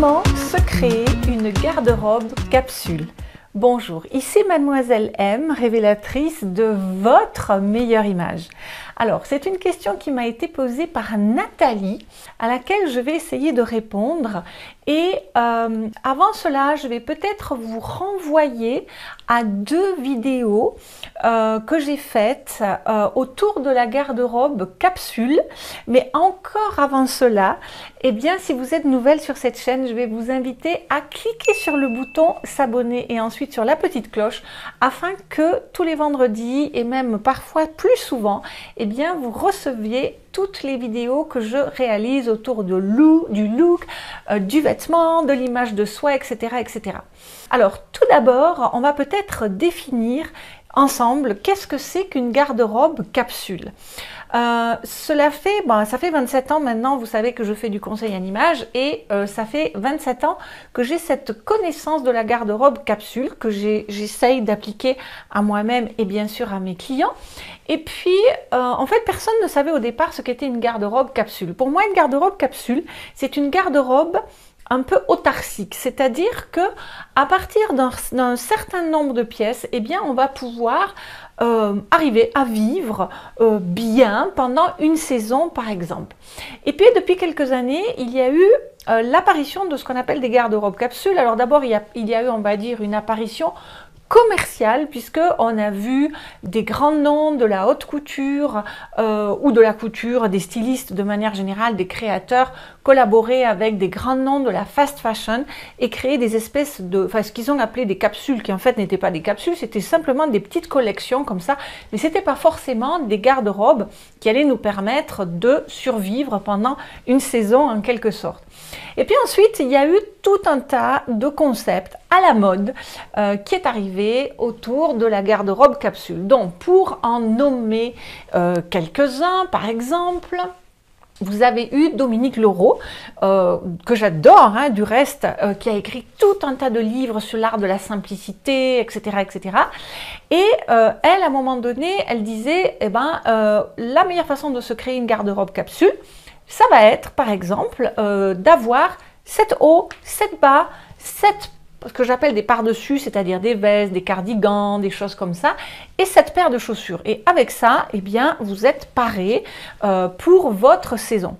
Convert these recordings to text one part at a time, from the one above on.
Comment se créer une garde-robe capsule? Bonjour, ici Mademoiselle M, révélatrice de votre meilleure image. Alors, c'est une question qui m'a été posée par Nathalie, à laquelle je vais essayer de répondre. Et avant cela, je vais peut-être vous renvoyer à deux vidéos que j'ai faites autour de la garde-robe capsule. Mais encore avant cela, eh bien, si vous êtes nouvelle sur cette chaîne, je vais vous inviter à cliquer sur le bouton s'abonner et ensuite sur la petite cloche afin que tous les vendredis et même parfois plus souvent, eh bien, vous receviez toutes les vidéos que je réalise autour du look, du vêtement, de l'image de soi, etc., etc. Alors, tout d'abord, on va peut-être définir ensemble qu'est-ce que c'est qu'une garde-robe capsule. Ça fait 27 ans maintenant, vous savez que je fais du conseil en image et ça fait 27 ans que j'ai cette connaissance de la garde-robe capsule que j'essaye d'appliquer à moi-même et bien sûr à mes clients. Et puis, en fait, personne ne savait au départ ce qu'était une garde-robe capsule. Pour moi, une garde-robe capsule, c'est une garde-robe un peu autarcique, c'est-à-dire que à partir d'un certain nombre de pièces, eh bien, on va pouvoir arriver à vivre bien pendant une saison, par exemple. Et puis, depuis quelques années, il y a eu l'apparition de ce qu'on appelle des garde-robes capsules. Alors d'abord, il y a eu, on va dire, une apparition commerciale, puisque on a vu des grands noms de la haute couture ou de la couture, des stylistes de manière générale, des créateurs collaborer avec des grands noms de la fast fashion et créer des espèces de, enfin ce qu'ils ont appelé des capsules qui en fait n'étaient pas des capsules, c'était simplement des petites collections comme ça, mais c'était pas forcément des garde-robes qui allaient nous permettre de survivre pendant une saison en quelque sorte. Et puis ensuite, il y a eu tout un tas de concepts à la mode qui est arrivé autour de la garde-robe capsule. Donc, pour en nommer quelques-uns, par exemple, vous avez eu Dominique Leroux, que j'adore, hein, du reste, qui a écrit tout un tas de livres sur l'art de la simplicité, etc., etc. Et elle, à un moment donné, elle disait, eh ben, la meilleure façon de se créer une garde-robe capsule, ça va être, par exemple, d'avoir 7 hauts, 7 bas, 7 ce que j'appelle des par-dessus, c'est-à-dire des vestes, des cardigans, des choses comme ça, et 7 paires de chaussures. Et avec ça, eh bien, vous êtes paré pour votre saison.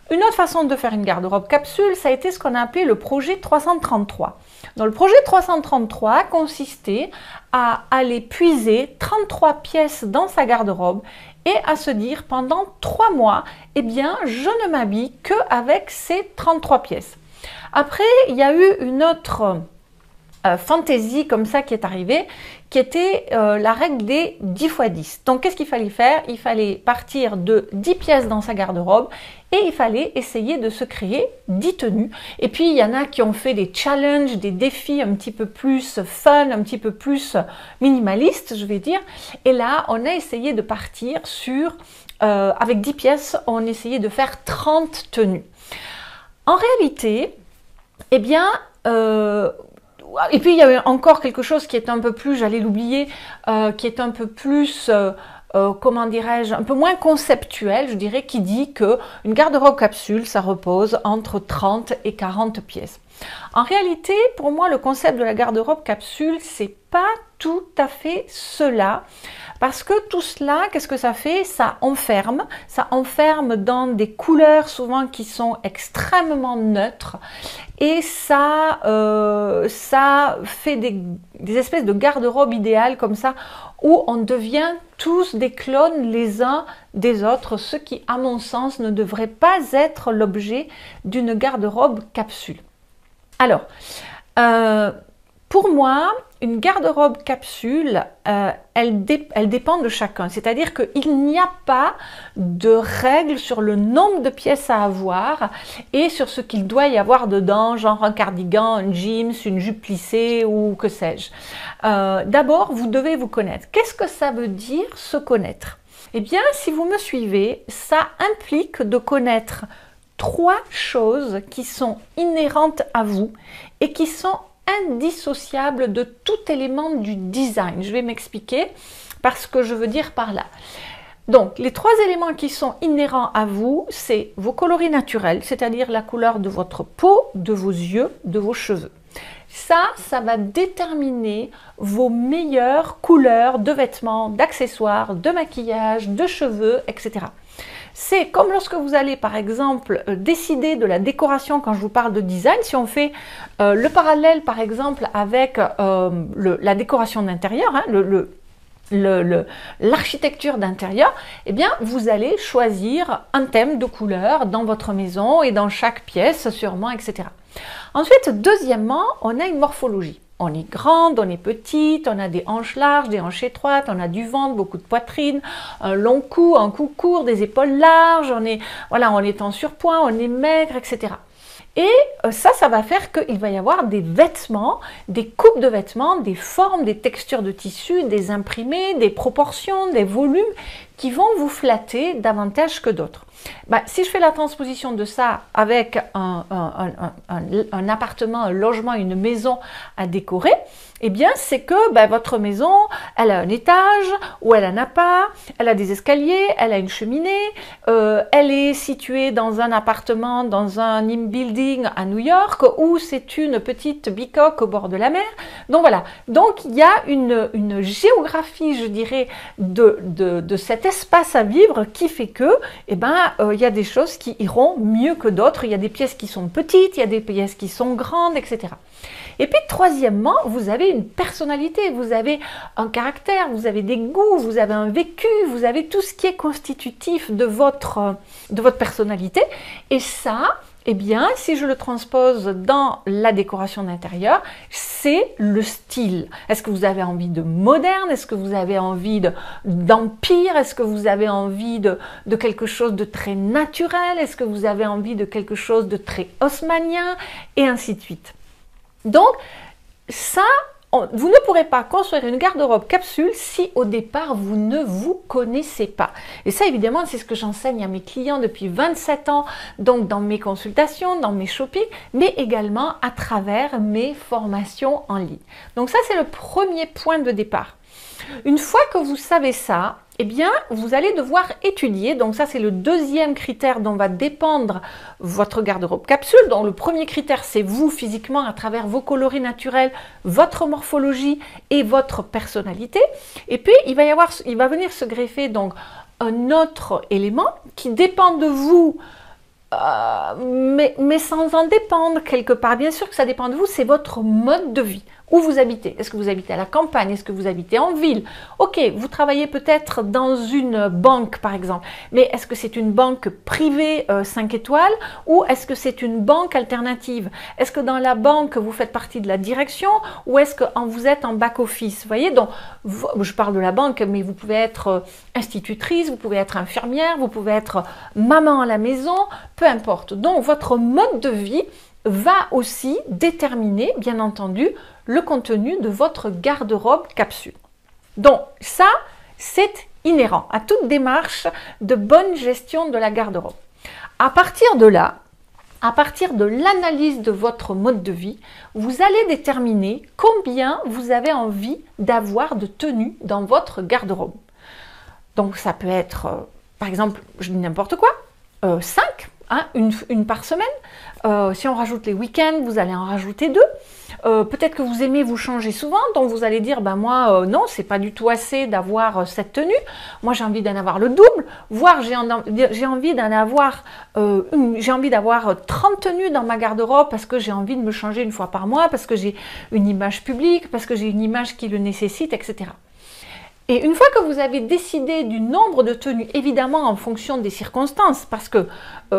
Une autre façon de faire une garde-robe capsule, ça a été ce qu'on a appelé le projet 333. Donc, le projet 333 consistait à aller puiser 33 pièces dans sa garde-robe et à se dire pendant 3 mois, eh bien, je ne m'habille qu'avec ces 33 pièces. Après, il y a eu une autre fantaisie comme ça qui est arrivée, qui était la règle des 10 x 10. Donc, qu'est-ce qu'il fallait faire? Il fallait partir de 10 pièces dans sa garde-robe et il fallait essayer de se créer 10 tenues. Et puis, il y en a qui ont fait des challenges, des défis un petit peu plus fun, un petit peu plus minimalistes, je vais dire. Et là, on a essayé de partir sur, avec 10 pièces, on essayait de faire 30 tenues. En réalité, eh bien, et puis il y a encore quelque chose qui est un peu plus, j'allais l'oublier, qui est un peu plus, comment dirais-je, un peu moins conceptuel, je dirais, qui dit que une garde-robe capsule, ça repose entre 30 et 40 pièces. En réalité, pour moi, le concept de la garde-robe capsule, c'est pas tout à fait cela. Parce que tout cela, qu'est-ce que ça fait? Ça enferme dans des couleurs souvent qui sont extrêmement neutres et ça fait des espèces de garde-robe idéales comme ça où on devient tous des clones les uns des autres, ce qui, à mon sens, ne devrait pas être l'objet d'une garde-robe capsule. Alors, pour moi, une garde-robe capsule, elle dépend de chacun. C'est-à-dire qu'il n'y a pas de règle sur le nombre de pièces à avoir et sur ce qu'il doit y avoir dedans, genre un cardigan, un jeans, une jupe plissée ou que sais-je. D'abord, vous devez vous connaître. Qu'est-ce que ça veut dire se connaître? Eh bien, si vous me suivez, ça implique de connaître 3 choses qui sont inhérentes à vous et qui sont indissociable de tout élément du design. Je vais m'expliquer parce que je veux dire par là. Donc, les 3 éléments qui sont inhérents à vous, c'est vos coloris naturels, c'est-à-dire la couleur de votre peau, de vos yeux, de vos cheveux. Ça va déterminer vos meilleures couleurs de vêtements, d'accessoires, de maquillage, de cheveux, etc. C'est comme lorsque vous allez, par exemple, décider de la décoration quand je vous parle de design. Si on fait le parallèle, par exemple, avec la décoration d'intérieur, hein, l'architecture d'intérieur, eh bien, vous allez choisir un thème de couleur dans votre maison et dans chaque pièce, sûrement, etc. Ensuite, deuxièmement, on a une morphologie. On est grande, on est petite, on a des hanches larges, des hanches étroites, on a du ventre, beaucoup de poitrine, un long cou, un cou court, des épaules larges, on est en surpoids, on est maigre, etc. Et ça va faire qu'il va y avoir des vêtements, des coupes de vêtements, des formes, des textures de tissu, des imprimés, des proportions, des volumes qui vont vous flatter davantage que d'autres. Si je fais la transposition de ça avec un appartement, un logement, une maison à décorer, eh bien c'est que votre maison, elle a un étage ou elle n'en a pas, elle a des escaliers, elle a une cheminée, elle est située dans un appartement, dans un in-building à New York, ou c'est une petite bicoque au bord de la mer. Donc voilà, donc il y a une géographie, je dirais, de cet espace à vivre qui fait que, il y a des choses qui iront mieux que d'autres. Il y a des pièces qui sont petites, il y a des pièces qui sont grandes, etc. Et puis troisièmement, vous avez une personnalité, vous avez un caractère, vous avez des goûts, vous avez un vécu, vous avez tout ce qui est constitutif de votre personnalité. Et ça, eh bien, si je le transpose dans la décoration d'intérieur, c'est le style. Est-ce que vous avez envie de moderne? Est-ce que vous avez envie d'empire? Est-ce que vous avez envie de quelque chose de très naturel? Est-ce que vous avez envie de quelque chose de très haussmannien? Et ainsi de suite. Donc, ça, vous ne pourrez pas construire une garde-robe capsule si au départ vous ne vous connaissez pas. Et ça évidemment c'est ce que j'enseigne à mes clients depuis 27 ans, donc dans mes consultations, dans mes shoppings, mais également à travers mes formations en ligne. Donc ça c'est le premier point de départ. Une fois que vous savez ça, eh bien, vous allez devoir étudier. Donc ça, c'est le deuxième critère dont va dépendre votre garde-robe capsule. Donc le premier critère, c'est vous physiquement à travers vos coloris naturels, votre morphologie et votre personnalité. Et puis, il va venir se greffer donc un autre élément qui dépend de vous, mais sans en dépendre quelque part. Bien sûr que ça dépend de vous, c'est votre mode de vie. Où vous habitez? Est-ce que vous habitez à la campagne? Est-ce que vous habitez en ville? Ok, vous travaillez peut-être dans une banque par exemple, mais est-ce que c'est une banque privée 5 étoiles ou est-ce que c'est une banque alternative? Est-ce que dans la banque vous faites partie de la direction ou est-ce que vous êtes en back-office? Vous voyez, donc je parle de la banque, mais vous pouvez être institutrice, vous pouvez être infirmière, vous pouvez être maman à la maison, peu importe. Donc votre mode de vie va aussi déterminer, bien entendu, le contenu de votre garde-robe capsule. Donc ça, c'est inhérent à toute démarche de bonne gestion de la garde-robe. À partir de là, à partir de l'analyse de votre mode de vie, vous allez déterminer combien vous avez envie d'avoir de tenues dans votre garde-robe. Donc ça peut être, par exemple, je dis n'importe quoi, 5, hein, une par semaine. Si on rajoute les week-ends, vous allez en rajouter 2. Peut-être que vous aimez vous changer souvent, donc vous allez dire, moi, non, c'est pas du tout assez d'avoir cette tenue. Moi, j'ai envie d'en avoir le double, voire j'ai envie d'avoir 30 tenues dans ma garde-robe parce que j'ai envie de me changer une fois par mois, parce que j'ai une image publique, parce que j'ai une image qui le nécessite, etc. Et une fois que vous avez décidé du nombre de tenues, évidemment en fonction des circonstances, parce que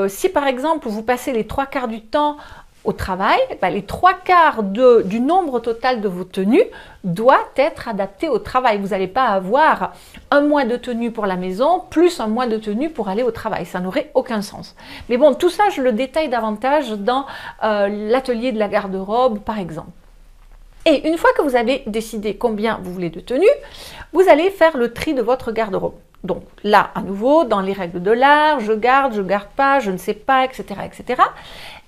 si par exemple vous passez les 3/4 du temps au travail, les 3/4 du nombre total de vos tenues doit être adapté au travail. Vous n'allez pas avoir un mois de tenue pour la maison plus un mois de tenue pour aller au travail. Ça n'aurait aucun sens. Mais bon, tout ça, je le détaille davantage dans l'atelier de la garde-robe, par exemple. Et une fois que vous avez décidé combien vous voulez de tenues, vous allez faire le tri de votre garde-robe. Donc là, à nouveau, dans les règles de l'art, je garde pas, je ne sais pas, etc., etc.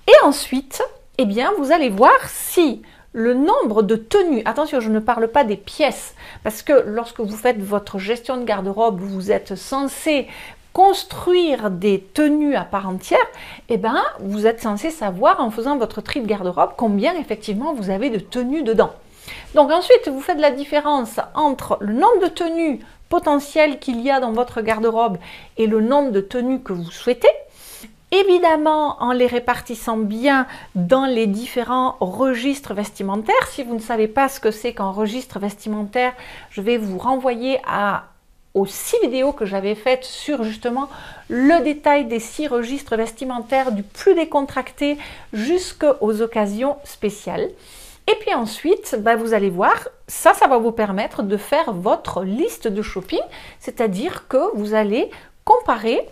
Et ensuite, eh bien, vous allez voir si le nombre de tenues. Attention, je ne parle pas des pièces, parce que lorsque vous faites votre gestion de garde-robe, vous êtes censé construire des tenues à part entière, et ben vous êtes censé savoir en faisant votre tri de garde-robe combien effectivement vous avez de tenues dedans. Donc ensuite, vous faites la différence entre le nombre de tenues potentielles qu'il y a dans votre garde-robe et le nombre de tenues que vous souhaitez. Évidemment, en les répartissant bien dans les différents registres vestimentaires. Si vous ne savez pas ce que c'est qu'un registre vestimentaire, je vais vous renvoyer aux 6 vidéos que j'avais faites sur justement le détail des 6 registres vestimentaires, du plus décontracté jusqu'aux occasions spéciales. Et puis ensuite, vous allez voir, ça va vous permettre de faire votre liste de shopping, c'est-à-dire que vous allez comparer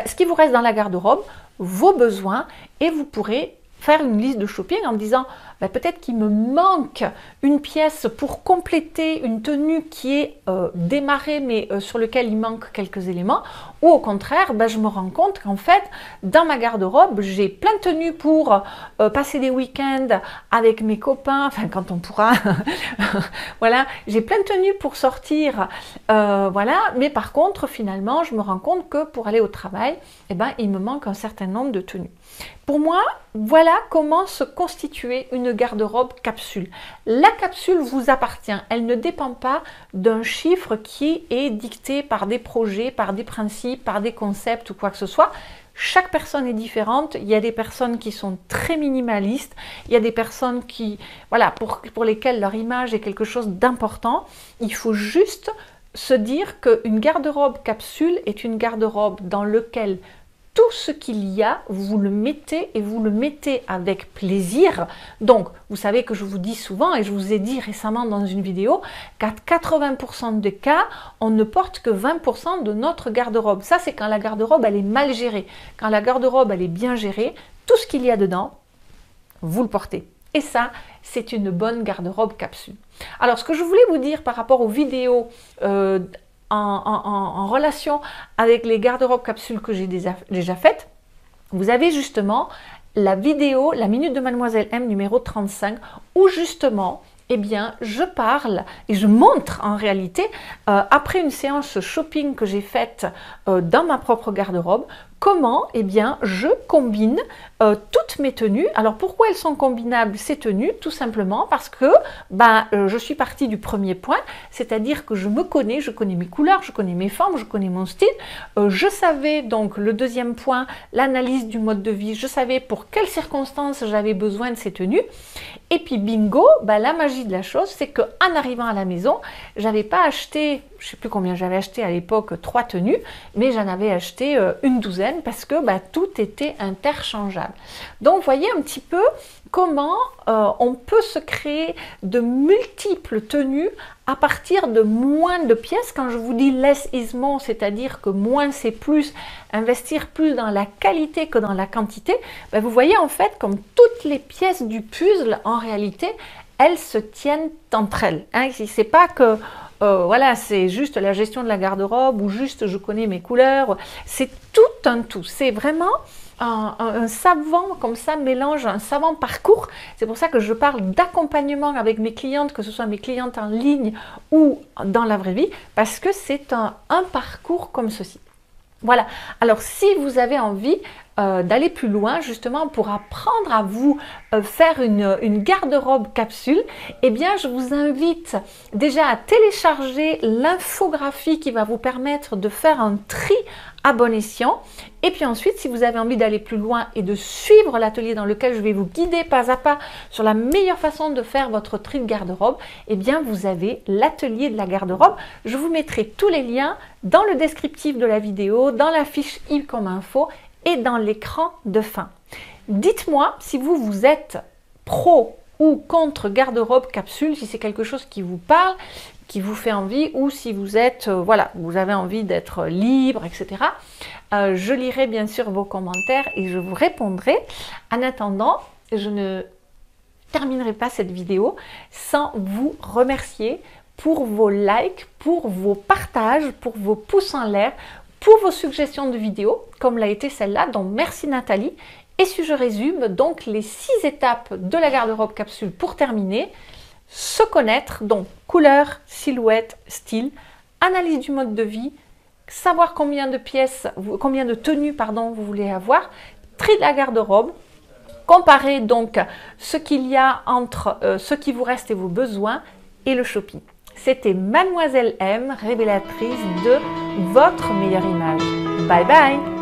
ce qui vous reste dans la garde-robe, vos besoins, et vous pourrez faire une liste de shopping en me disant peut-être qu'il me manque une pièce pour compléter une tenue qui est démarrée mais sur lequel il manque quelques éléments, ou au contraire je me rends compte qu'en fait dans ma garde-robe j'ai plein de tenues pour passer des week-ends avec mes copains, enfin quand on pourra voilà, j'ai plein de tenues pour sortir, voilà, mais par contre finalement je me rends compte que pour aller au travail il me manque un certain nombre de tenues. Pour moi, voilà comment se constituer une garde-robe capsule. La capsule vous appartient, elle ne dépend pas d'un chiffre qui est dicté par des projets, par des principes, par des concepts ou quoi que ce soit. Chaque personne est différente, il y a des personnes qui sont très minimalistes, il y a des personnes qui, voilà, pour lesquelles leur image est quelque chose d'important. Il faut juste se dire qu'une garde-robe capsule est une garde-robe dans laquelle tout ce qu'il y a, vous le mettez et vous le mettez avec plaisir. Donc, vous savez que je vous dis souvent, et je vous ai dit récemment dans une vidéo, qu'à 80% des cas, on ne porte que 20% de notre garde-robe. Ça, c'est quand la garde-robe, elle est mal gérée. Quand la garde-robe, elle est bien gérée, tout ce qu'il y a dedans, vous le portez. Et ça, c'est une bonne garde-robe capsule. Alors, ce que je voulais vous dire par rapport aux vidéos en relation avec les garde-robes capsules que j'ai déjà faites, vous avez justement la vidéo, la Minute de Mademoiselle M numéro 35, où justement, je parle et je montre en réalité, après une séance shopping que j'ai faite dans ma propre garde-robe, comment je combine toutes mes tenues. Alors pourquoi elles sont combinables ces tenues? Tout simplement parce que je suis partie du premier point, c'est-à-dire que je me connais, je connais mes couleurs, je connais mes formes, je connais mon style. Je savais donc le deuxième point, l'analyse du mode de vie, je savais pour quelles circonstances j'avais besoin de ces tenues. Et puis bingo, la magie de la chose, c'est qu'en arrivant à la maison, j'avais pas acheté, je ne sais plus combien j'avais acheté à l'époque, 3 tenues, mais j'en avais acheté une douzaine parce que tout était interchangeable. Donc, vous voyez un petit peu comment on peut se créer de multiples tenues à partir de moins de pièces. Quand je vous dis less is more, c'est-à-dire que moins c'est plus, investir plus dans la qualité que dans la quantité, vous voyez en fait comme toutes les pièces du puzzle, en réalité, elles se tiennent entre elles. Hein. C'est pas que voilà, c'est juste la gestion de la garde-robe ou juste je connais mes couleurs. C'est tout un tout. C'est vraiment un savant comme ça mélange, un savant parcours. C'est pour ça que je parle d'accompagnement avec mes clientes, que ce soit mes clientes en ligne ou dans la vraie vie, parce que c'est un parcours comme ceci. Voilà, alors si vous avez envie d'aller plus loin justement pour apprendre à vous faire une garde-robe capsule, je vous invite déjà à télécharger l'infographie qui va vous permettre de faire un tri à bon escient. Et puis ensuite, si vous avez envie d'aller plus loin et de suivre l'atelier dans lequel je vais vous guider pas à pas sur la meilleure façon de faire votre tri de garde-robe, vous avez l'atelier de la garde-robe. Je vous mettrai tous les liens dans le descriptif de la vidéo, dans la fiche i comme info et dans l'écran de fin. Dites-moi si vous êtes pro ou contre garde-robe capsule, si c'est quelque chose qui vous parle, qui vous fait envie, ou si vous êtes, voilà, vous avez envie d'être libre, etc. Je lirai bien sûr vos commentaires et je vous répondrai. En attendant, je ne terminerai pas cette vidéo sans vous remercier pour vos likes, pour vos partages, pour vos pouces en l'air, pour vos suggestions de vidéos, comme l'a été celle-là. Donc merci Nathalie. Et si je résume, donc les 6 étapes de la garde-robe capsule pour terminer, se connaître, donc couleur, silhouette, style, analyse du mode de vie, savoir combien de pièces, combien de tenues pardon, vous voulez avoir, tri de la garde-robe, comparer donc ce qu'il y a entre ce qui vous reste et vos besoins et le shopping. C'était Mademoiselle M, révélatrice de votre meilleure image. Bye bye!